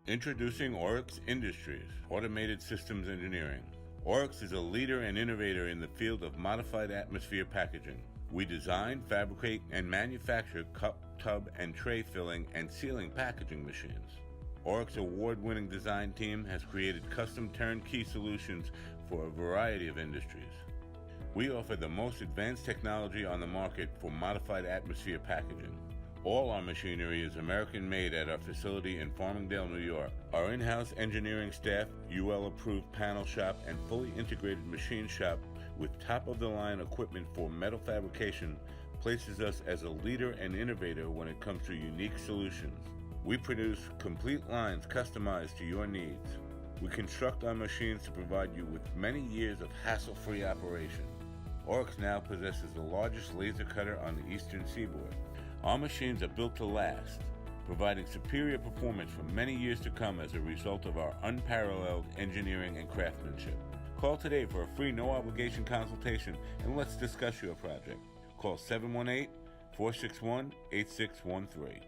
Introducing ORICS Industries, Automated Systems Engineering. ORICS is a leader and innovator in the field of modified atmosphere packaging. We design, fabricate, and manufacture cup, tub, and tray filling and sealing packaging machines. ORICS' award-winning design team has created custom turnkey solutions for a variety of industries. We offer the most advanced technology on the market for modified atmosphere packaging. All our machinery is American-made at our facility in Farmingdale, New York. Our in-house engineering staff, UL-approved panel shop, and fully integrated machine shop with top-of-the-line equipment for metal fabrication places us as a leader and innovator when it comes to unique solutions. We produce complete lines customized to your needs. We construct our machines to provide you with many years of hassle-free operation. ORICS now possesses the largest laser cutter on the eastern seaboard. Our machines are built to last, providing superior performance for many years to come as a result of our unparalleled engineering and craftsmanship. Call today for a free no-obligation consultation and let's discuss your project. Call 718-461-8613.